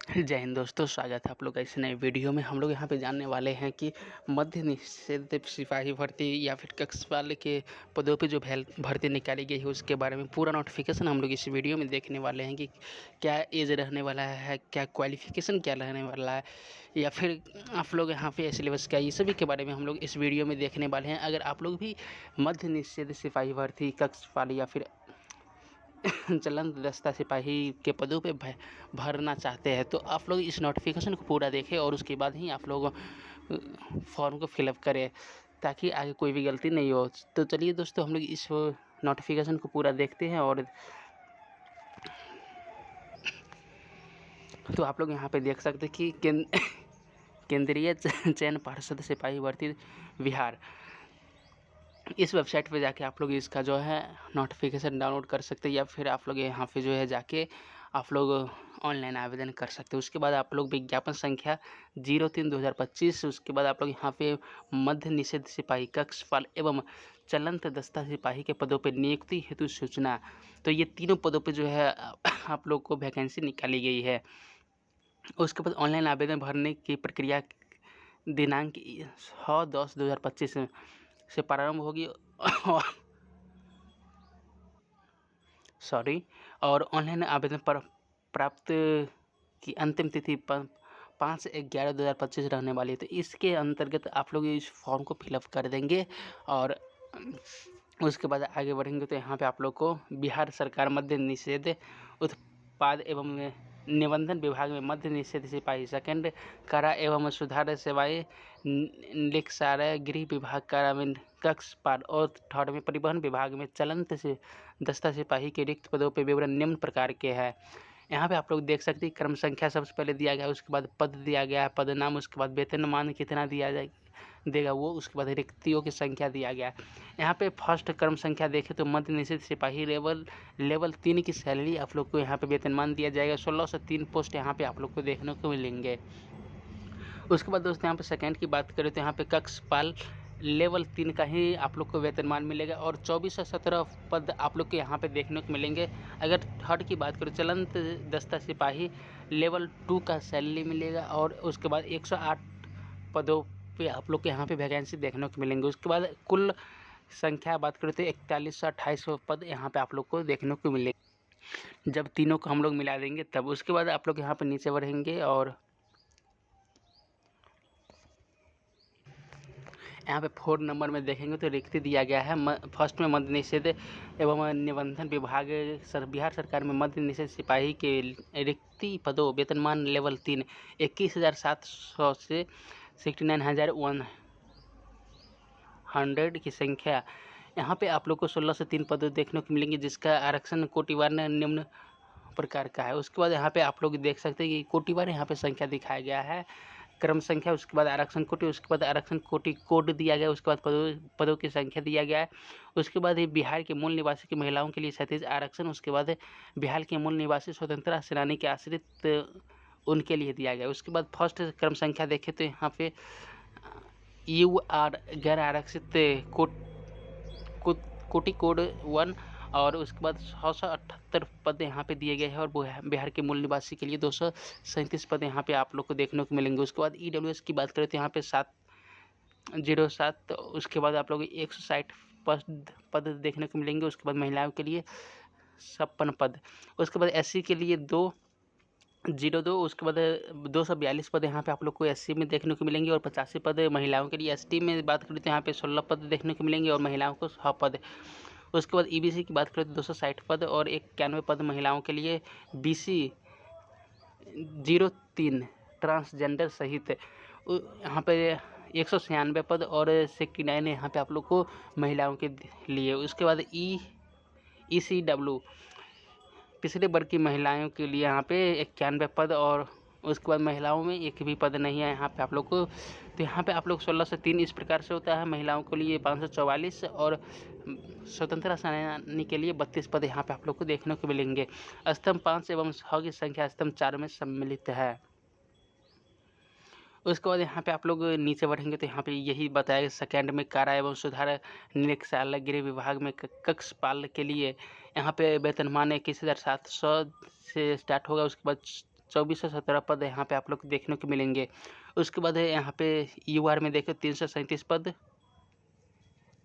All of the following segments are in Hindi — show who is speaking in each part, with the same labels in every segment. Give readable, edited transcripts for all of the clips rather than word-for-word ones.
Speaker 1: जय हिंद दोस्तों, स्वागत है आप लोग का इस नए वीडियो में। हम लोग यहाँ पे जानने वाले हैं कि मध्य निषेध सिपाही भर्ती या फिर कक्षपाल के पदों पे जो भर्ती निकाली गई है उसके बारे में पूरा नोटिफिकेशन हम लोग इस वीडियो में देखने वाले हैं कि क्या एज रहने वाला है, क्या क्वालिफिकेशन क्या रहने वाला है, या फिर आप लोग यहाँ पे सिलेबस क्या, ये सभी के बारे में हम लोग इस वीडियो में देखने वाले हैं। अगर आप लोग भी मध्य निषेध सिपाही भर्ती, कक्षपाल या फिर चलन दस्ता सिपाही के पदों पे भरना चाहते हैं तो आप लोग इस नोटिफिकेशन को पूरा देखें और उसके बाद ही आप लोग फॉर्म को फिलअप करें ताकि आगे कोई भी गलती नहीं हो। तो चलिए दोस्तों, हम लोग इस नोटिफिकेशन को पूरा देखते हैं। और तो आप लोग यहाँ पे देख सकते हैं कि केंद्रीय चयन पार्षद सिपाही भर्ती बिहार, इस वेबसाइट पे जाके आप लोग इसका जो है नोटिफिकेशन डाउनलोड कर सकते हैं, या फिर आप लोग यहाँ पे जो है जाके आप लोग ऑनलाइन आवेदन कर सकते हैं। उसके बाद आप लोग विज्ञापन संख्या 03/2025, उसके बाद आप लोग यहाँ पे मध्य निषेध सिपाही, कक्षपाल एवं चलंत दस्ता सिपाही के पदों पर नियुक्ति हेतु सूचना, तो ये तीनों पदों पर जो है आप लोग को वैकेंसी निकाली गई है। उसके बाद ऑनलाइन आवेदन भरने की प्रक्रिया दिनांक 6/10/2025 से प्रारंभ होगी और ऑनलाइन आवेदन पर प्राप्त की अंतिम तिथि 5/11/2025 रहने वाली है। तो इसके अंतर्गत आप लोग इस फॉर्म को फिलअप कर देंगे और उसके बाद आगे बढ़ेंगे। तो यहाँ पे आप लोग को बिहार सरकार मद्य निषेध उत्पाद एवं निबंधन विभाग में मद्य निषेध सिपाही, सेकंड कारा एवं सुधार सेवाएं लेखसारा गृह विभाग कारा में कक्षपाल, और थर्ड में परिवहन विभाग में चलंत से दस्ता सिपाही के रिक्त पदों पर विवरण निम्न प्रकार के हैं। यहाँ पे आप लोग देख सकते हैं क्रम संख्या सबसे पहले दिया गया है, उसके बाद पद दिया गया है, पद नाम, उसके बाद वेतनमान कितना दिया देगा वो, उसके बाद रिक्तियों की संख्या दिया गया है। यहाँ पे फर्स्ट क्रम संख्या देखें तो मध्य निषेध सिपाही लेवल 3 की सैलरी आप लोग को यहाँ पे वेतनमान दिया जाएगा। 16 से 3 पोस्ट यहाँ पे आप लोग को देखने को मिलेंगे। उसके बाद दोस्तों यहाँ पे सेकेंड की बात करें तो यहाँ पे कक्षपाल लेवल 3 का ही आप लोग को वेतनमान मिलेगा और 24 से 17 पद आप लोग को यहाँ पे देखने को मिलेंगे। अगर थर्ड की बात करें चलंत दस्ता सिपाही लेवल 2 का सैलरी मिलेगा और उसके बाद 108 पदों पे आप लोग को यहाँ पे वैकेंसी देखने को मिलेंगे। उसके बाद कुल संख्या बात करें तो 41 से 28 पद यहाँ पे आप लोग को देखने को मिलेंगे जब तीनों को हम लोग मिला देंगे तब। उसके बाद आप लोग यहाँ पे नीचे बढ़ेंगे और यहाँ पे 4 नंबर में देखेंगे तो रिक्ति दिया गया है। फर्स्ट में मद्य निषेध एवं निबंधन विभाग बिहार सरकार में मद्य निषेध सिपाही के रिक्ति पदों वेतनमान लेवल 3 21,700 से 69,100 की संख्या। यहाँ पे आप लोग को 16 से 3 पद देखने को मिलेंगे जिसका आरक्षण कोटिवार निम्न प्रकार का है। उसके बाद यहाँ पे आप लोग देख सकते हैं कि कोटिवार यहाँ पे संख्या दिखाया गया है, क्रम संख्या, उसके बाद आरक्षण कोटि, उसके बाद आरक्षण कोटि कोड दिया गया, उसके बाद पदों की संख्या दिया गया है। उसके बाद ये बिहार के मूल निवासी की महिलाओं के लिए 37 आरक्षण, उसके बाद बिहार के मूल निवासी स्वतंत्रता सेनानी के आश्रित उनके लिए दिया गया। उसके बाद फर्स्ट क्रम संख्या देखें तो यहाँ पे UR गैर आरक्षित कोटि कोड 1 और उसके बाद 678 पद यहाँ पे दिए गए हैं और बिहार के मूल निवासी के लिए 237 पद यहाँ पे आप लोग को देखने को मिलेंगे। उसके बाद EWS की बात करें तो यहाँ पे 707, उसके बाद आप लोग 160 पद देखने को मिलेंगे। उसके बाद महिलाओं के लिए 56 पद, उसके बाद SC के लिए 202, उसके बाद 242 पद यहाँ पे आप लोग को SC में देखने को मिलेंगे और 85 पद महिलाओं के लिए। ST में बात करें तो यहाँ पे 16 पद देखने को मिलेंगे और महिलाओं को 6 पद। उसके बाद EBC की बात करें तो 260 पद और 91 पद महिलाओं के लिए। BC 03 ट्रांसजेंडर सहित यहाँ पे 196 पद और 69 यहाँ पे आप लोग को महिलाओं के लिए। उसके बाद ECW पिछड़े वर्ग की महिलाओं के लिए यहाँ पे 91 पद और उसके बाद महिलाओं में एक भी पद नहीं है यहाँ पे आप लोग को। तो यहाँ पे आप लोग 16 से 3 इस प्रकार से होता है, महिलाओं के लिए 544 और स्वतंत्रता सेनानी के लिए 32 पद यहाँ पे आप लोग को देखने को मिलेंगे। स्तंभ 5 एवं 6 की संख्या स्तंभ 4 में सम्मिलित है। उसके बाद यहाँ पे आप लोग नीचे बढ़ेंगे तो यहाँ पे यही बताया सेकेंड में कारा एवं सुधार निरीक्षालय गृह विभाग में कक्षपाल के लिए यहाँ पे वेतनमान 21,700 से स्टार्ट होगा। उसके बाद 24 से 17 पद यहाँ पे आप लोग को देखने को मिलेंगे। उसके बाद है यहाँ पे यूआर में देखो 337 पद।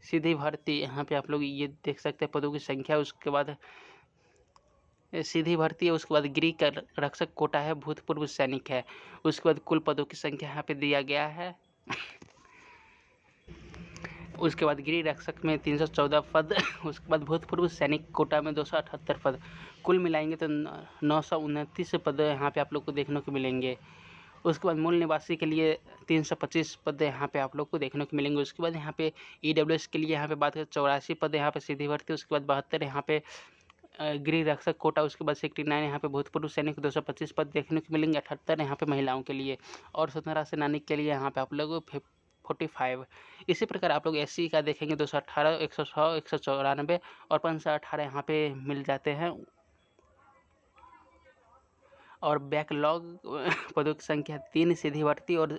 Speaker 1: सीधी भर्ती यहाँ पे आप लोग ये देख सकते हैं पदों की संख्या। उसके बाद सीधी भर्ती है, उसके बाद गृह का रक्षक कोटा है, भूतपूर्व सैनिक है। उसके बाद कुल पदों की संख्या यहाँ पे दिया गया है। उसके बाद गृह रक्षक में 314 पद। उसके बाद भूतपूर्व सैनिक कोटा में 278 पद। कुल मिलाएंगे तो 929 पद यहाँ पे आप लोग को देखने को मिलेंगे। उसके बाद मूल निवासी के लिए 325 पद यहाँ पे आप लोग को देखने को मिलेंगे। उसके बाद यहाँ पे ईडब्ल्यूएस के लिए यहाँ पे बात करें 84 पद यहाँ पे सीधी भर्ती। उसके बाद 72 यहाँ पे गृह रक्षक कोटा। उसके बाद 69 यहाँ पे भूतपूर्व सैनिक 225 पद देखने को मिलेंगे। 78 यहाँ पे महिलाओं के लिए और स्वतंत्रता सेनानी के लिए यहाँ पे आप लोग 45। इसी प्रकार आप लोग एससी का देखेंगे 218, 106, 194 और 518 यहाँ पे मिल जाते हैं। और बैकलॉग पदों की संख्या 3 सीधी भर्ती और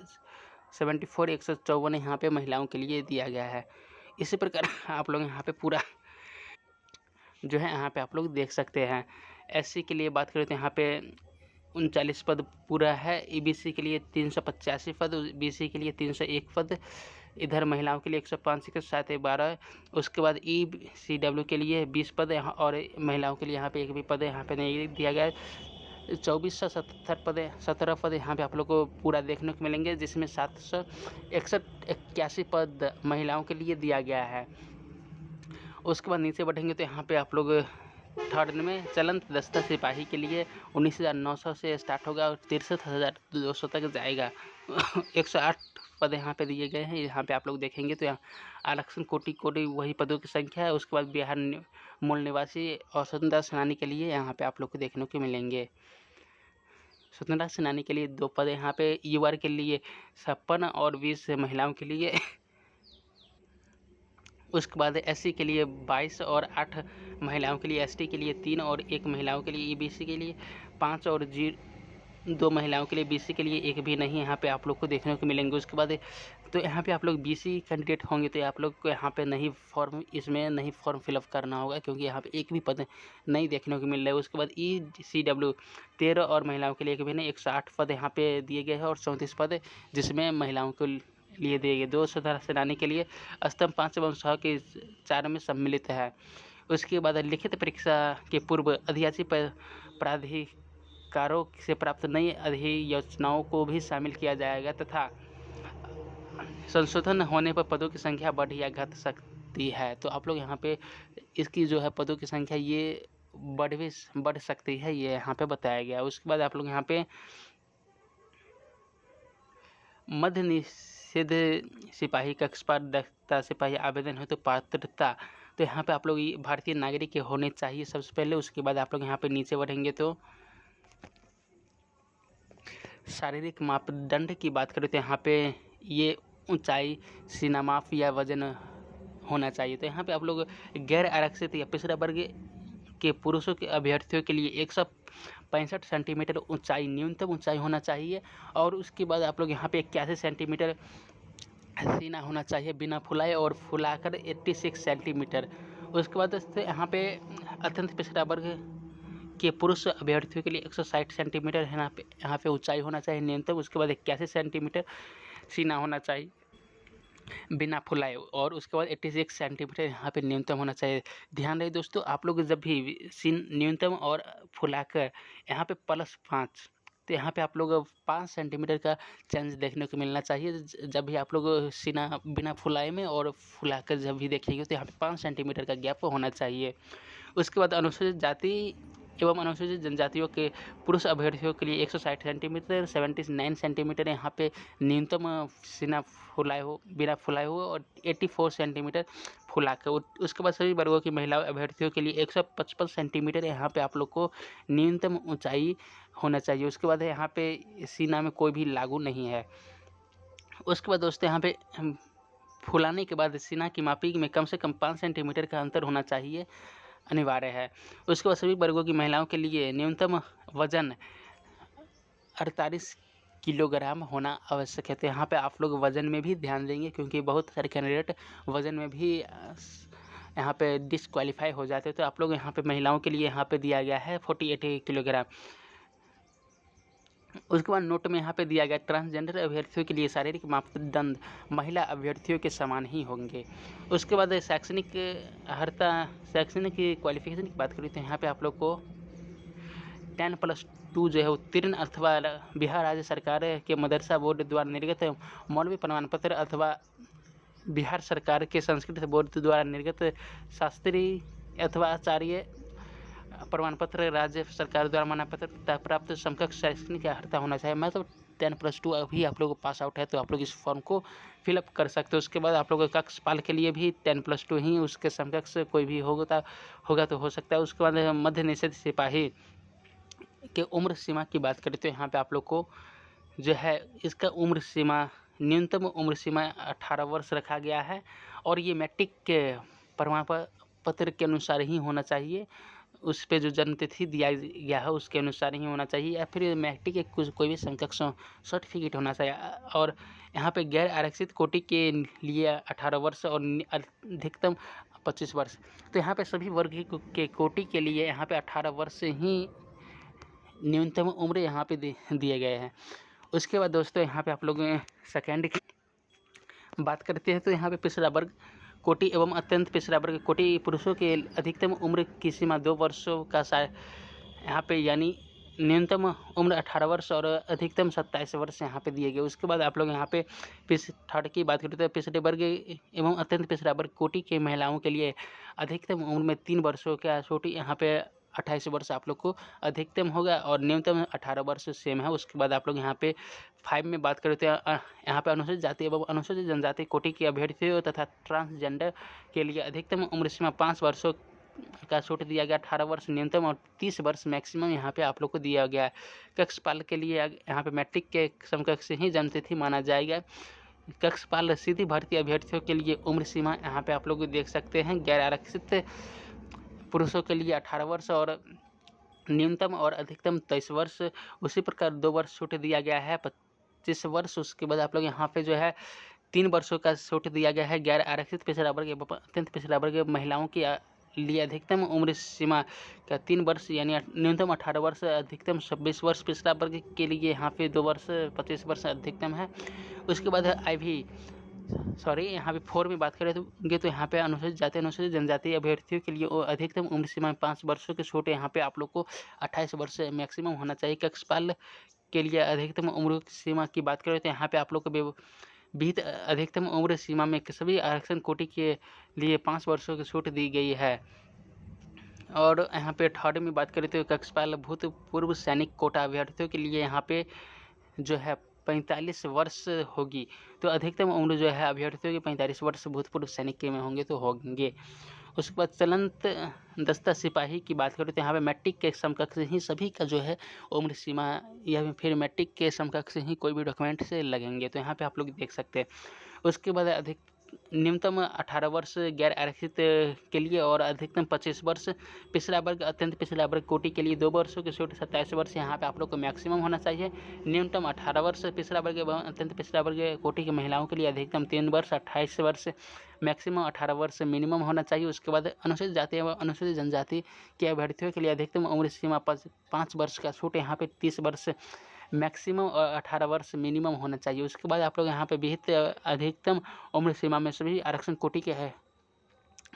Speaker 1: 74, 154 यहाँ पे महिलाओं के लिए दिया गया है। इसी प्रकार आप लोग यहाँ पे पूरा जो है यहाँ पे आप लोग देख सकते हैं। एससी के लिए बात करें तो यहाँ पे 39 पद पूरा है। ईबीसी के लिए 385 पद, बीसी के लिए 301 पद, इधर महिलाओं के लिए 105 के साथ 12। उसके बाद ईसीडब्ल्यू के लिए 20 पद यहाँ और महिलाओं के लिए यहाँ पे एक भी पद यहाँ पे नहीं दिया गया है। 24 से 17 पद यहाँ पे आप लोग को पूरा देखने को मिलेंगे, जिसमें 781 पद महिलाओं के लिए दिया गया है। उसके बाद नीचे बढ़ेंगे तो यहाँ पे आप लोग थर्ड में चलंत दस्ता सिपाही के लिए 19,900 से स्टार्ट होगा और 63,200 तक जाएगा। 108 पद यहाँ पे दिए गए हैं। यहाँ पे आप लोग देखेंगे तो यहाँ आरक्षण कोटि वही पदों की संख्या है। उसके बाद बिहार मूल निवासी और स्वतंत्रता सेनानी के लिए यहाँ पे आप लोग को देखने को मिलेंगे। स्वतंत्रता सेनानी के लिए 2 पद यहाँ पे, यूआर के लिए 56 और 20 महिलाओं के लिए। उसके बाद एससी के लिए 22 और 8 महिलाओं के लिए, एसटी के लिए 3 और 1 महिलाओं के लिए, ईबीसी के लिए 5 और 2 महिलाओं के लिए, बीसी के लिए 1 भी नहीं यहाँ पे आप लोग को देखने को मिलेंगे। उसके बाद तो यहाँ पे आप लोग बीसी कैंडिडेट होंगे तो आप लोग को यहाँ पे नहीं फॉर्म फिलअप करना होगा, क्योंकि यहाँ पे एक भी पद नहीं देखने को मिल रहा है। उसके बाद ईसीडब्ल्यू 13 और महिलाओं के लिए एक भी नहीं, 108 पद यहाँ पे दिए गए हैं और 34 पद जिसमें महिलाओं को लिए दिए गए। 2 स्वतंत्रता सेनानी के लिए स्तंभ 5 एवं 6 के 4 में सम्मिलित है। उसके बाद लिखित परीक्षा के पूर्व अधियाची प्राधिकारों से प्राप्त नई अधियोजनाओं को भी शामिल किया जाएगा तथा संशोधन होने पर पदों की संख्या बढ़ या घट सकती है। तो आप लोग यहाँ पे इसकी जो है पदों की संख्या ये बढ़ सकती है, ये यहाँ पे बताया गया। उसके बाद आप लोग यहाँ पे मध्य निषेध सिपाही कक्ष पर दस्ता सिपाही आवेदन है तो पात्रता, तो यहाँ पे आप लोग भारतीय नागरिक के होने चाहिए सबसे पहले। उसके बाद आप लोग यहाँ पे नीचे बढ़ेंगे तो शारीरिक मापदंड की बात करें तो यहाँ पे ये ऊंचाई, सीना माप या वजन होना चाहिए। तो यहाँ पे आप लोग गैर आरक्षित या पिछड़ा वर्ग के पुरुषों के अभ्यर्थियों के लिए 165 सेंटीमीटर ऊंचाई न्यूनतम ऊंचाई होना चाहिए। और उसके बाद आप लोग यहाँ पे 81 सेंटीमीटर सीना होना चाहिए बिना फुलाए और फुलाकर 86 सेंटीमीटर। उसके बाद यहाँ पे अत्यंत पिछड़ा वर्ग के पुरुष अभ्यर्थियों के लिए 160 सेंटीमीटर यहाँ पे ऊंचाई होना चाहिए न्यूनतम। उसके बाद 81 सेंटीमीटर सीना होना चाहिए बिना फुलाए और उसके बाद 86 सेंटीमीटर यहाँ पे न्यूनतम होना चाहिए। ध्यान रहे दोस्तों, आप लोग जब भी सीन न्यूनतम और फुलाकर यहाँ पे +5, तो यहाँ पे आप लोग 5 सेंटीमीटर का चेंज देखने को मिलना चाहिए। जब भी आप लोग सीना बिना फुलाए में और फुलाकर जब भी देखेंगे तो यहाँ पे 5 सेंटीमीटर का गैप होना चाहिए। उसके बाद अनुसूचित जाति एवं अनुसूचित जनजातियों के पुरुष अभ्यर्थियों के लिए 160 सेंटीमीटर, 79 सेंटीमीटर यहाँ पे न्यूनतम सीना बिना फुलाए हो और 84 सेंटीमीटर फुलाकर। उसके बाद सभी वर्गों की महिला अभ्यर्थियों के लिए 155 सेंटीमीटर यहाँ पे आप लोग को न्यूनतम ऊंचाई होना चाहिए। उसके बाद यहाँ पे सीना में कोई भी लागू नहीं है। उसके बाद दोस्तों यहाँ पे फुलाने के बाद सीना की मापी में कम से कम 5 सेंटीमीटर का अंतर होना चाहिए, अनिवार्य है। उसके बाद सभी वर्गों की महिलाओं के लिए न्यूनतम वजन 48 किलोग्राम होना आवश्यक है। तो यहाँ पे आप लोग वजन में भी ध्यान देंगे, क्योंकि बहुत सारे कैंडिडेट वजन में भी यहाँ पे डिसक्वालीफाई हो जाते हैं। तो आप लोग यहाँ पे महिलाओं के लिए यहाँ पे दिया गया है 48 किलोग्राम। उसके बाद नोट में यहाँ पे दिया गया ट्रांसजेंडर अभ्यर्थियों के लिए शारीरिक मापदंड महिला अभ्यर्थियों के समान ही होंगे। उसके बाद शैक्षणिक शैक्षणिक क्वालिफिकेशन की बात करें तो यहाँ पे आप लोग को 10+2 जो है उत्तीर्ण अथवा बिहार राज्य सरकार के मदरसा बोर्ड द्वारा निर्गत मौलवी प्रमाण पत्र अथवा बिहार सरकार के संस्कृत बोर्ड द्वारा निर्गत शास्त्री अथवा आचार्य प्रमाण पत्र राज्य सरकार द्वारा मान्य पत्र प्राप्त समकक्ष शैक्षणिक अर्हता होना चाहिए। मतलब 10+2 अभी आप लोग पास आउट है तो आप लोग इस फॉर्म को फिलअप कर सकते हो। उसके बाद आप लोग कक्षपाल के लिए भी 10+2 ही उसके समकक्ष कोई भी होगा तो हो सकता है। उसके बाद मध्य निषेध सिपाही के उम्र सीमा की बात करें तो यहाँ पे आप लोग को जो है इसका उम्र सीमा न्यूनतम उम्र सीमा 18 वर्ष रखा गया है और ये मैट्रिक के प्रमाण पत्र के अनुसार ही होना चाहिए। उस पे जो जन्म तिथि दिया गया है उसके अनुसार ही होना चाहिए या फिर मैट्रिक के कोई भी समकक्ष सर्टिफिकेट होना चाहिए। और यहाँ पे गैर आरक्षित कोटि के लिए 18 वर्ष और अधिकतम 25 वर्ष। तो यहाँ पे सभी वर्ग के कोटि के लिए यहाँ पे 18 वर्ष ही न्यूनतम उम्र यहाँ पे दिए गए हैं। उसके बाद दोस्तों यहाँ पे आप लोग सेकेंड की बात करते हैं तो यहाँ पे पिछड़ा वर्ग कोटि एवं अत्यंत पिछड़ा वर्ग कोटि पुरुषों के अधिकतम उम्र की सीमा 2 वर्षों का यहाँ पे यानी न्यूनतम उम्र 18 वर्ष और अधिकतम 27 वर्ष यहाँ पे दिए गए। उसके बाद आप लोग यहाँ पे थर्ड की बात करते हैं पिछड़े वर्ग एवं अत्यंत पिछड़ा वर्ग कोटि के महिलाओं के लिए अधिकतम उम्र में 3 वर्षों का छोटी यहाँ पे 28 वर्ष आप लोग को अधिकतम होगा और न्यूनतम 18 वर्ष सेम है। उसके बाद आप लोग यहाँ पे 5 में बात करते हैं यहाँ पे अनुसूचित जाति एवं अनुसूचित जनजाति कोटि के अभ्यर्थियों तथा ट्रांसजेंडर के लिए अधिकतम उम्र सीमा 5 वर्षों का छूट दिया गया। 18 वर्ष न्यूनतम और 30 वर्ष मैक्सिमम यहाँ पे आप लोग को दिया गया है। कक्षपाल के लिए यहाँ पे मैट्रिक के समकक्ष ही जन्म तिथि माना जाएगा। कक्षपाल सीधी भर्ती अभ्यर्थियों के लिए उम्र सीमा यहाँ पे आप लोग देख सकते हैं। गैर आरक्षित पुरुषों के लिए 18 वर्ष और न्यूनतम और अधिकतम 23 वर्ष। उसी प्रकार 2 वर्ष छूट दिया गया है 25 वर्ष। उसके बाद आप लोग यहाँ पे जो है 3 वर्षों का छूट दिया गया है गैर आरक्षित पिछड़ा वर्ग एवं अत्यंत पिछड़ा वर्ग महिलाओं की लिए अधिकतम उम्र सीमा का 3 वर्ष यानी न्यूनतम 18 वर्ष अधिकतम 26 वर्ष पिछड़ा वर्ग के लिए यहाँ पे 2 वर्ष 25 वर्ष अधिकतम है। उसके बाद यहाँ पे 4 में बात करें तो यहाँ पे अनुसूचित जाति अनुसूचित जनजाति अभ्यर्थियों के लिए अधिकतम उम्र सीमा 5 वर्षों के छोटे यहाँ पे आप लोग को 28 वर्ष मैक्सिमम होना चाहिए। कक्षपाल के लिए अधिकतम उम्र सीमा की बात करें तो यहाँ पे आप लोग को विहित अधिकतम उम्र सीमा में सभी आरक्षण कोटि के लिए 5 वर्षों की छूट दी गई है। और यहाँ पे थर्ड में बात करें तो कक्षपाल भूतपूर्व सैनिक कोटा अभ्यर्थियों के लिए यहाँ पे जो है 45 वर्ष होगी। तो अधिकतम उम्र जो है अभ्यर्थियों के 45 वर्ष भूतपूर्व सैनिक के में होंगे तो होंगे। उसके बाद चलंत दस्ता सिपाही की बात करें तो यहाँ पे मैट्रिक के समकक्ष ही सभी का जो है उम्र सीमा या फिर मैट्रिक के समकक्ष ही कोई भी डॉक्यूमेंट से लगेंगे। तो यहाँ पे आप लोग देख सकते हैं। उसके बाद न्यूनतम 18 वर्ष गैर आरक्षित के लिए और अधिकतम 25 वर्ष पिछड़ा वर्ग अत्यंत पिछड़ा वर्ग कोटि के लिए 2 वर्षों के छूट 27 वर्ष यहाँ पे आप लोग को मैक्सिमम होना चाहिए। न्यूनतम 18 वर्ष पिछड़ा वर्ग एवं अत्यंत पिछड़ा वर्ग कोटि की महिलाओं के लिए अधिकतम 3 वर्ष 28 वर्ष मैक्सिमम 18 वर्ष मिनिमम होना चाहिए। उसके बाद अनुसूचित जाति एवं अनुसूचित जनजाति के अभ्यर्थियों के लिए अधिकतम उम्र सीमा 5 वर्ष का छूट यहाँ पे 30 वर्ष मैक्सिमम और 18 वर्ष मिनिमम होना चाहिए। उसके बाद आप लोग यहाँ पे विहित अधिकतम उम्र सीमा में सभी आरक्षण कोटि के है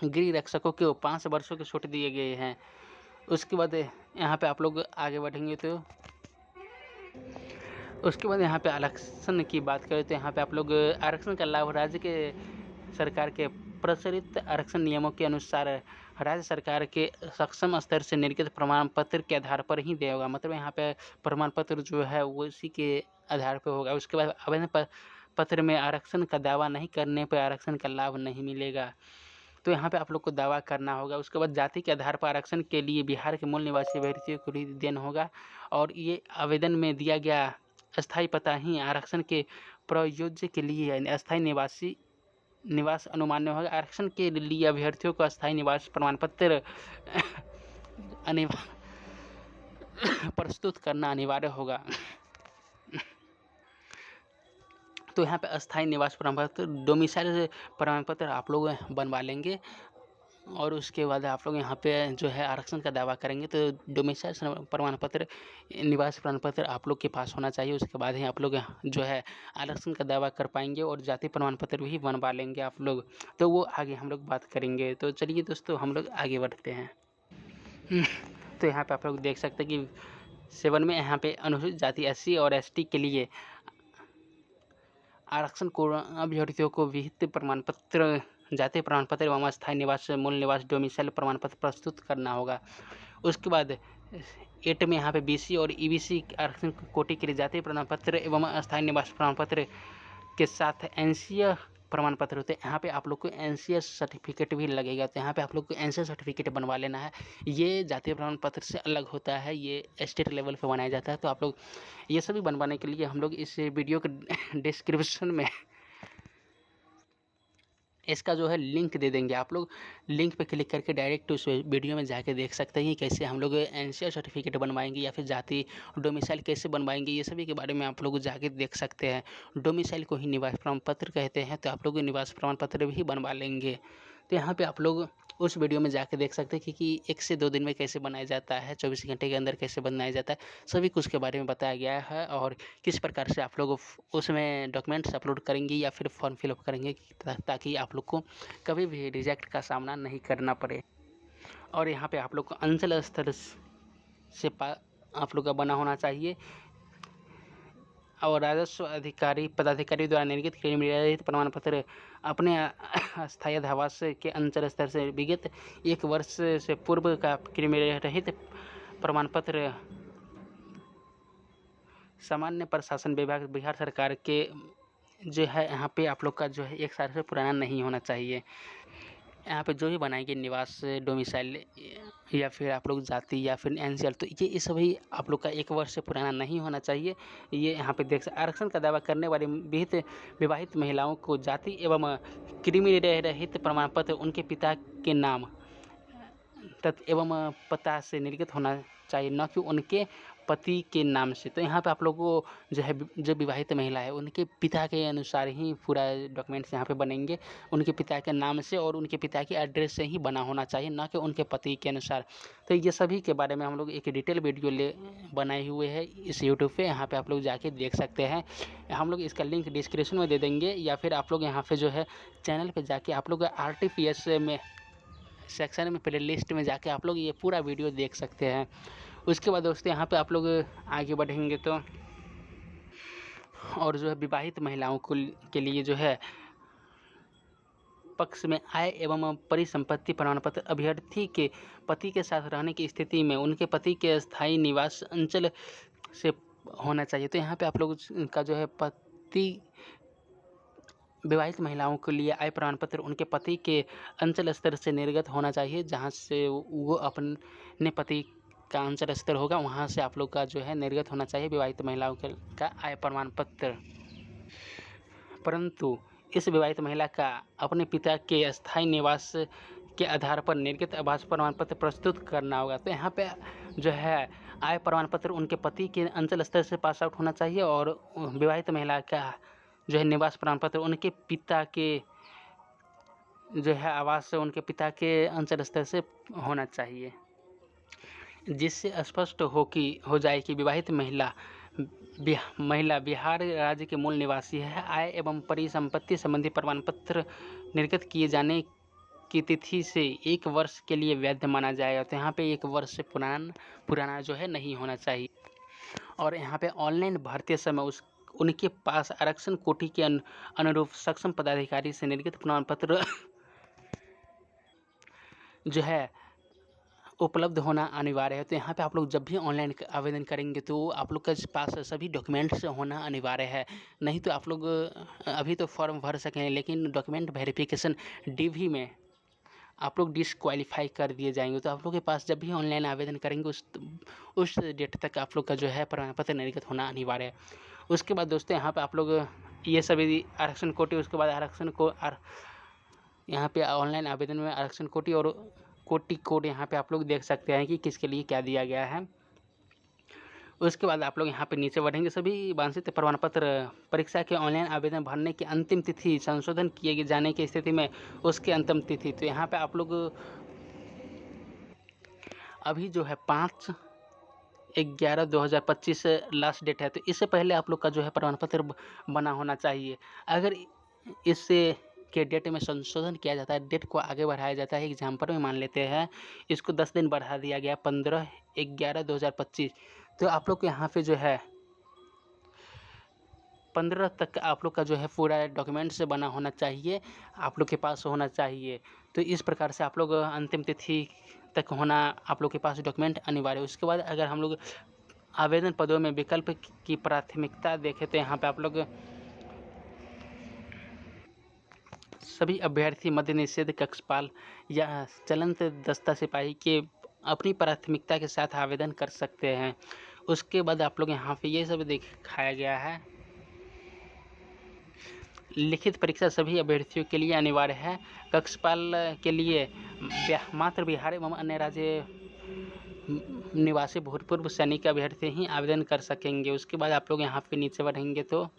Speaker 1: गृह रक्षकों के 5 वर्षों के छूट दिए गए हैं। उसके बाद यहाँ पे आप लोग आगे बढ़ेंगे तो उसके बाद यहाँ पे आरक्षण की बात करें तो यहाँ पे आप लोग आरक्षण का लाभ राज्य के सरकार के प्रचलित आरक्षण नियमों के अनुसार राज्य सरकार के सक्षम स्तर से निर्गत प्रमाण पत्र के आधार पर ही देगा। मतलब यहाँ पे प्रमाण पत्र जो है वो इसी के आधार पर होगा। उसके बाद आवेदन पत्र में आरक्षण का दावा नहीं करने पर आरक्षण का लाभ नहीं मिलेगा। तो यहाँ पे आप लोग को दावा करना होगा। उसके बाद जाति के आधार पर आरक्षण के लिए बिहार के मूल निवासी अभ्यर्थियों को ही देना होगा और ये आवेदन में दिया गया अस्थायी पता ही आरक्षण के प्रयोज्य के लिए अस्थायी निवास अनुमान्य होगा। आरक्षण के लिए अभ्यर्थियों को अस्थायी निवास प्रमाण पत्र प्रस्तुत करना अनिवार्य होगा। तो यहाँ पे अस्थायी निवास प्रमाण पत्र डोमिसाइल प्रमाण पत्र आप लोग बनवा लेंगे। और उसके बाद आप लोग यहाँ पे जो है आरक्षण का दावा करेंगे तो डोमिसाइल प्रमाण पत्र, निवास प्रमाण पत्र आप लोग के पास होना चाहिए। उसके बाद ही आप लोग जो है आरक्षण का दावा कर पाएंगे और जाति प्रमाण पत्र भी बनवा लेंगे आप लोग। तो वो आगे हम लोग बात करेंगे। तो चलिए दोस्तों हम लोग आगे बढ़ते हैं। तो यहाँ पे आप लोग देख सकते हैं कि 7 में यहाँ पे अनुसूचित जाति SC और ST के लिए आरक्षण को अभ्यर्थियों को विहित प्रमाण पत्र, जाति प्रमाण पत्र एवं अस्थायी निवास, मूल निवास, डोमिसाइल प्रमाण पत्र प्रस्तुत करना होगा। उसके बाद 8 में यहाँ पे BC और EBC आरक्षण कोटि के लिए जाति प्रमाण पत्र एवं अस्थायी निवास प्रमाण पत्र के साथ NCA प्रमाण पत्र होते हैं। यहाँ पे आप लोग को NCA सर्टिफिकेट भी लगेगा। तो यहाँ पे आप लोग को NCA सर्टिफिकेट बनवा लेना है। ये जातीय प्रमाण पत्र से अलग होता है, ये स्टेट लेवल पे बनाया जाता है। तो आप लोग ये सभी बनवाने के लिए हम लोग इस वीडियो के डिस्क्रिप्शन में इसका जो है लिंक दे देंगे। आप लोग लिंक पे क्लिक करके डायरेक्ट उस वीडियो में जाके देख सकते हैं कि कैसे हम लोग NCA सर्टिफिकेट बनवाएंगे या फिर जाति डोमिसाइल कैसे बनवाएंगे। ये सभी के बारे में आप लोग जाके देख सकते हैं। डोमिसाइल को ही निवास प्रमाण पत्र कहते हैं, तो आप लोग निवास प्रमाण पत्र भी बनवा लेंगे। तो यहाँ पे आप लोग उस वीडियो में जाके देख सकते हैं कि 1 से 2 दिन में कैसे बनाया जाता है, 24 घंटे के अंदर कैसे बनाया जाता है, सभी कुछ के बारे में बताया गया है। और किस प्रकार से आप लोग उसमें डॉक्यूमेंट्स अपलोड करेंगे या फिर फॉर्म फिलअप करेंगे ताकि आप लोग को कभी भी रिजेक्ट का सामना नहीं करना पड़े। और यहाँ पे आप लोग को अंचल स्तर से आप लोग का बना होना चाहिए और राजस्व अधिकारी पदाधिकारी द्वारा निर्गत क्रिमिनल प्रमाण पत्र अपने अस्थायी आवास के अंचल स्तर से विगत 1 वर्ष से पूर्व का क्रिमिनल रहित प्रमाण पत्र सामान्य प्रशासन विभाग बिहार सरकार के जो है यहाँ पे आप लोग का जो है 1 साल से पुराना नहीं होना चाहिए। यहाँ पे जो भी बनाएंगे निवास, डोमिसाइल या फिर आप लोग जाति या फिर NCL, तो ये सभी आप लोग का 1 वर्ष से पुराना नहीं होना चाहिए। ये यहाँ पे देख सकते। आरक्षण का दावा करने वाली विवाहित महिलाओं को जाति एवं कृमि रहित प्रमाण पत्र उनके पिता के नाम एवं पता से निर्गत होना चाहिए, न कि उनके पति के नाम से। तो यहाँ पे आप लोगों को जो है जो विवाहित महिला है उनके पिता के अनुसार ही पूरा डॉक्यूमेंट्स यहाँ पे बनेंगे, उनके पिता के नाम से और उनके पिता के एड्रेस से ही बना होना चाहिए, ना कि उनके पति के अनुसार। तो ये सभी के बारे में हम लोग एक डिटेल वीडियो बनाए हुए हैं इस यूट्यूब पे, यहाँ पे आप लोग जाके देख सकते हैं। हम लोग इसका लिंक डिस्क्रिप्शन में दे देंगे या फिर आप लोग यहाँ पे जो है चैनल पर जाके आप लोग RTPS में सेक्शन में प्ले लिस्ट में जाके आप लोग ये पूरा वीडियो देख सकते हैं। उसके बाद दोस्तों यहाँ पे आप लोग आगे बढ़ेंगे तो और जो है विवाहित महिलाओं के लिए जो है पक्ष में आय एवं परिसंपत्ति प्रमाण पत्र अभ्यर्थी के पति के साथ रहने की स्थिति में उनके पति के स्थायी निवास अंचल से होना चाहिए। तो यहाँ पे आप लोग का जो है विवाहित महिलाओं के लिए आय प्रमाण पत्र उनके पति के अंचल स्तर से निर्गत होना चाहिए, जहाँ से वो अपने पति का अंचल स्तर होगा वहाँ से आप लोग का जो है निर्गत होना चाहिए विवाहित महिलाओं का आय प्रमाण पत्र। परंतु इस विवाहित महिला का अपने पिता के अस्थायी निवास के आधार पर निर्गत आवास प्रमाण पत्र प्रस्तुत करना होगा। तो यहाँ पे जो है आय प्रमाण पत्र उनके पति के अंचल स्तर से पास आउट होना चाहिए और विवाहित महिला का जो है निवास प्रमाण पत्र उनके पिता के जो है आवास से उनके पिता के अंचल स्तर से होना चाहिए, जिससे स्पष्ट हो जाए कि विवाहित महिला बिहार राज्य के मूल निवासी है। आय एवं परिसंपत्ति संबंधी प्रमाण पत्र निर्गत किए जाने की तिथि से 1 वर्ष के लिए वैध माना जाएगा। तो यहाँ पे 1 वर्ष से पुराना जो है नहीं होना चाहिए। और यहाँ पे ऑनलाइन भरते समय उनके पास आरक्षण कोटि के अनुरूप सक्षम पदाधिकारी से निर्गत प्रमाण पत्र जो है उपलब्ध होना अनिवार्य है। तो यहाँ पे आप लोग जब भी ऑनलाइन आवेदन करेंगे तो आप लोग के पास सभी डॉक्यूमेंट्स होना अनिवार्य है, नहीं तो आप लोग अभी तो फॉर्म भर सकें लेकिन डॉक्यूमेंट वेरिफिकेशन DV में आप लोग डिसक्वालीफाई कर दिए जाएंगे। तो आप लोग के पास जब भी ऑनलाइन आवेदन करेंगे उस डेट तक आप लोग का जो है प्रमाण पत्र निर्गत होना अनिवार्य है। उसके बाद दोस्तों यहाँ पे आप लोग ये सभी आरक्षण कोटि, उसके बाद आरक्षण को यहाँ पे ऑनलाइन आवेदन में आरक्षण कोटि और कोटि कोड यहाँ पे आप लोग देख सकते हैं कि किसके लिए क्या दिया गया है। उसके बाद आप लोग यहाँ पे नीचे बढ़ेंगे। सभी वांछित प्रमाण पत्र परीक्षा के ऑनलाइन आवेदन भरने की अंतिम तिथि संशोधन किए जाने की स्थिति में उसकी अंतिम तिथि, तो यहाँ पे आप लोग अभी जो है 5/11/2025 लास्ट डेट है, तो इससे पहले आप लोग का जो है प्रमाण पत्र बना होना चाहिए। अगर इससे के डेट में संशोधन किया जाता है, डेट को आगे बढ़ाया जाता है, एग्जाम्पल में मान लेते हैं इसको 10 दिन बढ़ा दिया गया 15/11/2025, तो आप लोग को यहाँ पे जो है 15 तक आप लोग का जो है पूरा डॉक्यूमेंट से बना होना चाहिए, आप लोग के पास होना चाहिए। तो इस प्रकार से आप लोग अंतिम तिथि तक होना आप लोग के पास डॉक्यूमेंट अनिवार्य है। उसके बाद अगर हम लोग आवेदन पदों में विकल्प की प्राथमिकता देखें तो यहाँ पे आप लोग सभी अभ्यर्थी मद्य निषेध कक्षपाल या चलंत दस्ता सिपाही के अपनी प्राथमिकता के साथ आवेदन कर सकते हैं। उसके बाद आप लोग यहाँ पे ये सब दिखाया गया है। लिखित परीक्षा सभी अभ्यर्थियों के लिए अनिवार्य है। कक्षपाल के लिए मात्र बिहार एवं अन्य राज्य निवासी भूतपूर्व सैनिक अभ्यर्थी ही आवेदन कर सकेंगे। उसके बाद आप लोग यहाँ पे नीचे बढ़ेंगे तो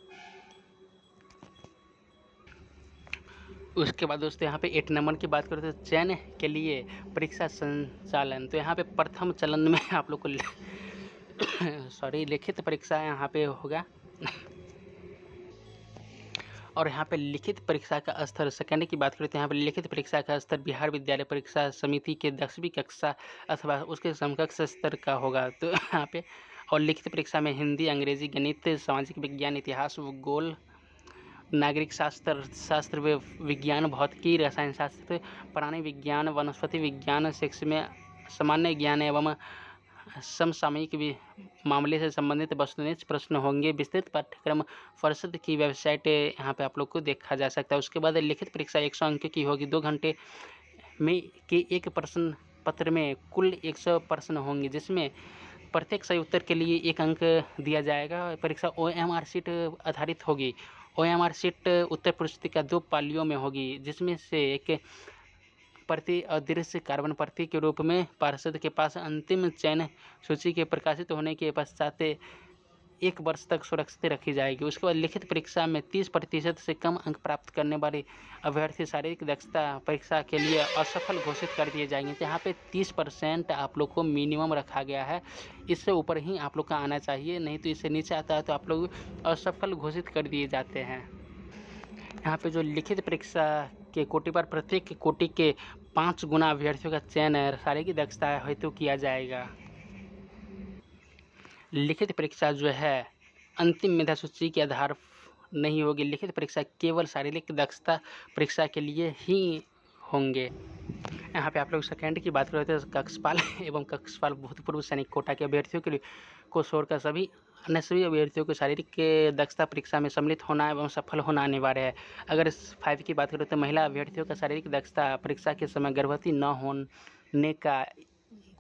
Speaker 1: उसके बाद दोस्तों यहाँ पे 8 नंबर की बात करें तो चयन के लिए परीक्षा संचालन, तो यहाँ पे प्रथम चलन में आप लोग को लिखित परीक्षा यहाँ पे होगा और यहाँ पे लिखित परीक्षा का स्तर सेकेंड की बात करें तो यहाँ पे लिखित परीक्षा का स्तर बिहार विद्यालय परीक्षा समिति के 10वीं कक्षा अथवा उसके समकक्ष स्तर का होगा। तो यहाँ पे और लिखित परीक्षा में हिंदी, अंग्रेजी, गणित, सामाजिक विज्ञान, इतिहास, भूगोल, नागरिक शास्त्र विज्ञान, भौतिकी, रसायन शास्त्र, प्राणी विज्ञान, वनस्पति विज्ञान, शिक्षा में सामान्य ज्ञान एवं समसामयिक मामले से संबंधित वस्तुनिष्ठ प्रश्न होंगे। विस्तृत पाठ्यक्रम परिषद की वेबसाइट यहाँ पे आप लोग को देखा जा सकता है। उसके बाद लिखित परीक्षा 100 अंक की होगी। 2 घंटे में के एक प्रश्न पत्र में कुल 100 प्रश्न होंगे, जिसमें प्रत्येक सही उत्तर के लिए 1 अंक दिया जाएगा। परीक्षा OMR शीट आधारित होगी। OMR शीट उत्तर पुस्तिका 2 पालियों में होगी, जिसमें से एक प्रति अदृश्य कार्बन प्रति के रूप में पार्षद के पास अंतिम चयन सूची के प्रकाशित होने के पश्चात 1 वर्ष तक सुरक्षित रखी जाएगी। उसके बाद लिखित परीक्षा में 30% से कम अंक प्राप्त करने वाले अभ्यर्थी शारीरिक दक्षता परीक्षा के लिए असफल घोषित कर दिए जाएंगे। तो यहाँ पे 30% आप लोग को मिनिमम रखा गया है, इससे ऊपर ही आप लोग का आना चाहिए, नहीं तो इससे नीचे आता है तो आप लोग असफल घोषित कर दिए जाते हैं। यहाँ पे जो लिखित परीक्षा के कोटि पर प्रत्येक कोटि के 5 गुना अभ्यर्थियों का चयन शारीरिक दक्षता हेतु किया जाएगा। लिखित परीक्षा जो है अंतिम मेधा सूची के आधार नहीं होगी। लिखित परीक्षा केवल शारीरिक दक्षता परीक्षा के लिए ही होंगे। यहाँ पे आप लोग सेकेंड की बात करते हैं। कक्षपाल एवं कक्षपाल भूतपूर्व सैनिक कोटा के अभ्यर्थियों के लिए को छोड़कर सभी अन्य सभी अभ्यर्थियों को शारीरिक दक्षता परीक्षा में सम्मिलित होना एवं सफल होना अनिवार्य है। अगर इस 5 की बात करें तो महिला अभ्यर्थियों का शारीरिक दक्षता परीक्षा के समय गर्भवती न होने का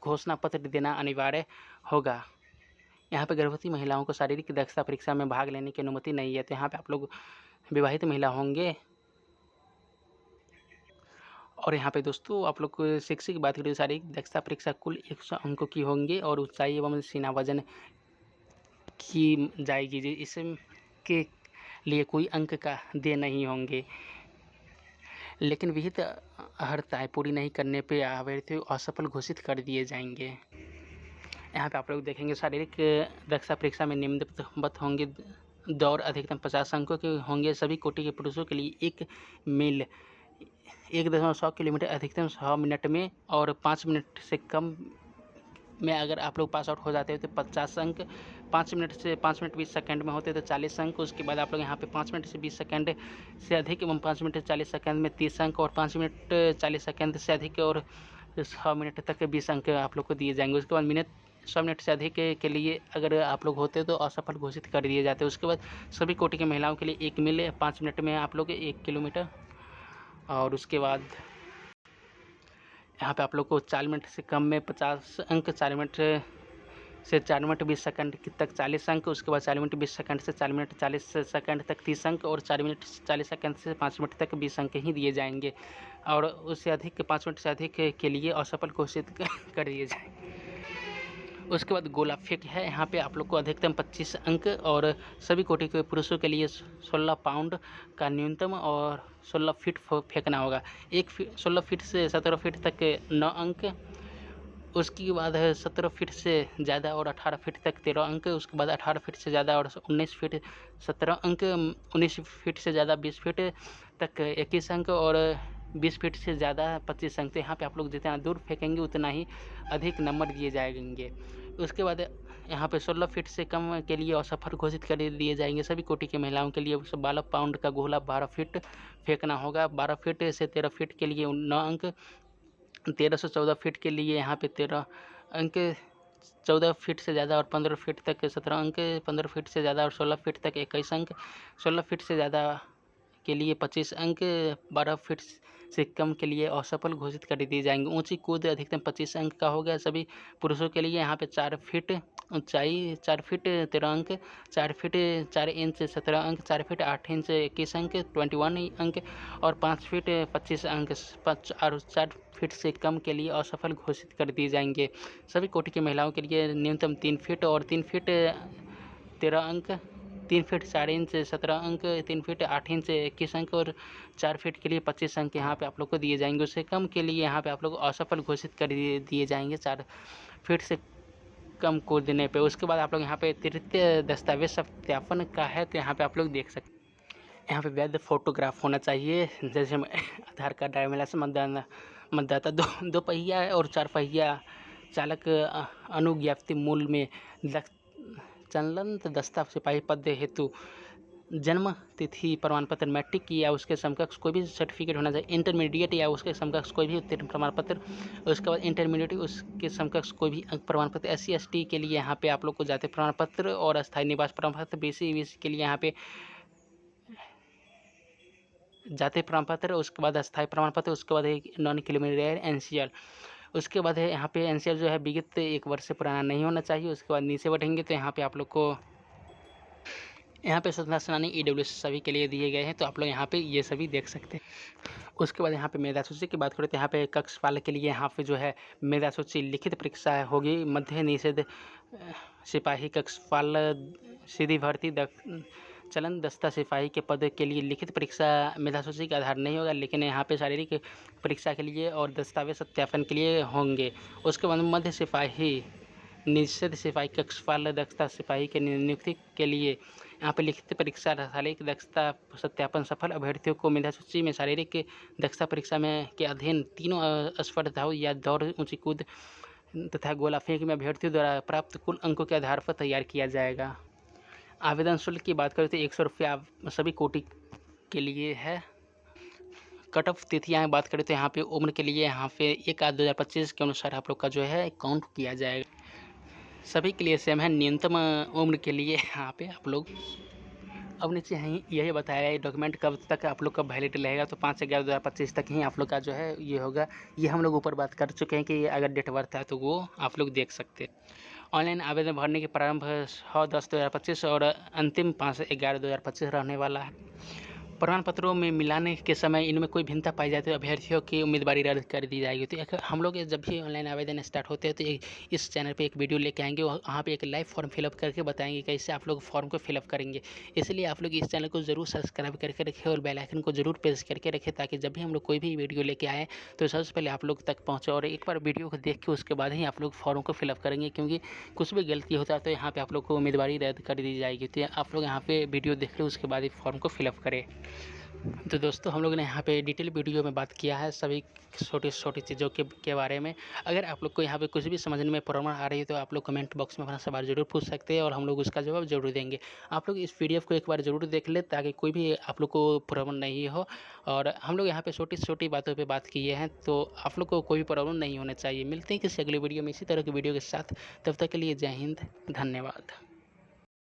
Speaker 1: घोषणा पत्र देना अनिवार्य होगा। यहाँ पे गर्भवती महिलाओं को शारीरिक दक्षता परीक्षा में भाग लेने की अनुमति नहीं है। तो यहाँ पे आप लोग विवाहित महिला होंगे। और यहाँ पे दोस्तों आप लोग को शिक्षा की बात करें, शारीरिक दक्षता परीक्षा कुल 100 अंकों की होंगे और ऊंचाई एवं सीना वजन की जाएगी, इसके लिए कोई अंक का दे नहीं होंगे। लेकिन विहित अर्हताएँ पूरी नहीं करने पे अभ्यर्थी असफल घोषित कर दिए जाएंगे। यहाँ पे आप लोग देखेंगे शारीरिक दक्षता परीक्षा में निम्नलिखित होंगे। दौड़ अधिकतम 50 अंकों के होंगे। सभी कोटि के पुरुषों के लिए 1 मील 1.100 किलोमीटर अधिकतम 100 मिनट में और 5 मिनट से कम में अगर आप लोग पास आउट हो जाते हैं तो 50 अंक। 5 मिनट से 5 मिनट 20 सेकंड में होते तो 40 अंक। उसके बाद आप लोग यहाँ पे 5 मिनट से 20 सेकंड से अधिक एवं 5 मिनट 40 सेकंड में 30 अंक और 5 मिनट 40 सेकंड से अधिक और 100 मिनट तक 20 अंक आप लोग को दिए जाएंगे। उसके बाद 100 मिनट से अधिक के लिए अगर आप लोग होते तो असफल घोषित कर दिए जाते। उसके बाद सभी कोटि की महिलाओं के लिए 1 मील 5 मिनट में आप लोग 1 किलोमीटर। और उसके बाद यहाँ पे आप लोग को 4 मिनट से कम में 50 अंक, 4 मिनट से 4 मिनट 20 सेकंड तक 40 अंक। उसके बाद 4 मिनट 20 सेकंड से 4 मिनट 40 सेकंड तक 30 अंक और 4 मिनट 40 सेकंड से 5 मिनट तक 20 अंक ही दिए जाएंगे। और उससे अधिक 5 मिनट से अधिक के लिए असफल घोषित कर दिए जाएंगे। उसके बाद गोला फेंक है, यहाँ पे आप लोग को अधिकतम 25 अंक और सभी कोटि के पुरुषों के लिए 16 पाउंड का न्यूनतम और 16 फीट फेंकना होगा। 16 फीट से 17 फीट तक 9 अंक, उसके बाद है 17 फीट से ज़्यादा और 18 फीट तक 13 अंक, उसके बाद 18 फीट से ज़्यादा और 19 फीट 17 अंक, 19 फीट से ज़्यादा 20 फीट तक 21 अंक और 20 फीट से ज़्यादा 25 अंक। तो यहाँ पे आप लोग जितना दूर फेंकेंगे उतना ही अधिक नंबर दिए जाएंगे। उसके बाद यहाँ पे 16 फीट से कम के लिए असफल घोषित कर दिए जाएंगे। सभी कोटि की महिलाओं के लिए 12 पाउंड का गोला 12 फीट फेंकना होगा। 12 फीट से 13 फीट के लिए 9 अंक, 13 से 14 फीट के लिए यहाँ पे 13 अंक, 14 फीट से ज़्यादा और 15 फीट तक 17 अंक, 15 फीट से ज़्यादा और 16 फीट तक 21 अंक, 16 फीट से ज़्यादा के लिए 25 अंक, 12 फीट से कम के लिए असफल घोषित कर दिए जाएंगे। ऊंची कूद अधिकतम 25 अंक का हो गया सभी पुरुषों के लिए। यहाँ पे 4 फीट ऊंचाई, 4 फीट 13 अंक, 4 फीट 4 इंच 17 अंक, 4 फीट 8 इंच 21 अंक 21 अंक और 5 फीट 25 अंक और 4 फीट से कम के लिए असफल घोषित कर दिए जाएंगे। सभी कोटि की महिलाओं के लिए न्यूनतम 3 फीट और 3 फीट 13 अंक, 3 फीट 4 इंच 17 अंक, 3 फीट 8 इंच 21 अंक और 4 फीट के लिए 25 अंक यहाँ पे आप लोग को दिए जाएंगे। उससे कम के लिए यहाँ पे आप लोग असफल घोषित कर दिए जाएंगे 4 फीट से कम कूदने पे। उसके बाद आप लोग यहाँ पे तृतीय दस्तावेज सत्यापन का है, तो यहाँ पे आप लोग देख सकते हैं। यहाँ पे वैध फोटोग्राफ होना चाहिए, जैसे आधार कार्ड, ड्राइविंग लाइसेंस, मतदाता 2 पहिया और 4 पहिया चालक अनुज्ञप्ति मूल में चलंत दस्ता सिपाही पद हेतु जन्म तिथि प्रमाण पत्र, मैट्रिक या उसके समकक्ष कोई भी सर्टिफिकेट होना चाहिए, इंटरमीडिएट या उसके समकक्ष कोई भी उत्तीर्ण प्रमाण पत्र, उसके बाद इंटरमीडिएट उसके समकक्ष कोई भी अंक प्रमाण पत्र। SC/ST के लिए यहाँ पे आप लोग को जाति प्रमाण पत्र और अस्थायी निवास प्रमाण पत्र। BC/BC के लिए यहाँ पे जाति प्रमाण पत्र, उसके बाद अस्थायी प्रमाण पत्र, उसके बाद एक नॉन क्रिमिनल NCL, उसके बाद है यहाँ पे NCL जो है विगत 1 वर्ष से पुराना नहीं होना चाहिए। उसके बाद नीचे बढ़ेंगे तो यहाँ पे आप लोग को यहाँ पे स्वतंत्रता सेनानी EWS सभी के लिए दिए गए हैं, तो आप लोग यहाँ पे ये सभी देख सकते हैं। उसके बाद यहाँ पे मेधा सूची की बात करें तो यहाँ पे कक्षपाल के लिए यहाँ पे जो है मेधा सूची लिखित परीक्षा होगी। मध्य निषेध सिपाही कक्षपाल सीधी भर्ती चलन दस्ता सिपाही के पद के लिए लिखित परीक्षा मेधा सूची का आधार नहीं होगा, लेकिन यहाँ पे शारीरिक परीक्षा के लिए और दस्तावेज सत्यापन के लिए होंगे। उसके बाद मध्य सिपाही निषेध सिपाही कक्षपाल दक्षता सिपाही के नियुक्ति के लिए यहाँ पे लिखित परीक्षा, शारीरिक दक्षता सत्यापन सफल अभ्यर्थियों को मेधा सूची में शारीरिक दक्षता परीक्षा में के अधीन तीनों स्पर्धाओं या दौड़, ऊंची कूद तथा गोला फेंक में अभ्यर्थियों द्वारा प्राप्त कुल अंकों के आधार पर तैयार किया जाएगा। आवेदन शुल्क की बात करें तो 100 रुपया सभी कोटि के लिए है। कट ऑफ तिथियाँ बात करें तो यहाँ पे उम्र के लिए यहाँ पे 1/8/2025 के अनुसार आप लोग का जो है काउंट किया जाएगा। सभी के लिए सेम है। न्यूनतम उम्र के लिए यहाँ पे आप लोग अब नीचे यही बताया है डॉक्यूमेंट कब तक आप लोग का वैलिड रहेगा, तो 5/11/2025 तक ही आप लोग का जो है ये होगा। ये हम लोग ऊपर बात कर चुके हैं कि अगर डेट ऑफ बर्थ है तो वो आप लोग देख सकते हैं। ऑनलाइन आवेदन भरने के प्रारंभ 6/10/2025 और अंतिम 5/11/2025 रहने वाला है। प्रमाण पत्रों में मिलाने के समय इनमें कोई भिन्नता पाई जाती है तो अभ्यर्थियों की उम्मीदवारी रद्द कर दी जाएगी। तो हम लोग जब भी ऑनलाइन आवेदन स्टार्ट होते हैं तो इस चैनल पे एक वीडियो लेके आएंगे, वहाँ पे एक लाइव फॉर्म फिलअप करके बताएंगे कैसे आप लोग फॉर्म को फिलअप करेंगे। इसलिए आप लोग इस चैनल को जरूर सब्सक्राइब करके रखें और बेल आइकन को जरूर प्रेस करके रखें, ताकि जब भी हम लोग कोई भी वीडियो लेके आएँ तो सबसे पहले आप लोग तक पहुँचे। और एक बार वीडियो को देख के उसके बाद ही आप लोग फॉर्म को फिलअप करेंगे, क्योंकि कुछ भी गलती होता है तो यहाँ पर आप लोग को उम्मीदवारी रद्द कर दी जाएगी। तो आप लोग यहाँ पे वीडियो देख लें, उसके बाद ही फॉर्म को फिलअप करें। तो दोस्तों हम लोग ने यहाँ पे डिटेल वीडियो में बात किया है सभी छोटी छोटी चीज़ों के बारे में। अगर आप लोग को यहाँ पे कुछ भी समझने में प्रॉब्लम आ रही है तो आप लोग कमेंट बॉक्स में अपना सवाल जरूर पूछ सकते हैं और हम लोग उसका जवाब जरूर देंगे। आप लोग इस PDF को एक बार ज़रूर देख लें ताकि कोई भी आप लोग को प्रॉब्लम नहीं हो। और हम लोग यहाँ पे छोटी छोटी बातों पर बात किए हैं, तो आप लोग को कोई भी प्रॉब्लम नहीं होना चाहिए। मिलते हैं किसी अगले वीडियो में इसी तरह की वीडियो के साथ, तब तक के लिए जय हिंद, धन्यवाद।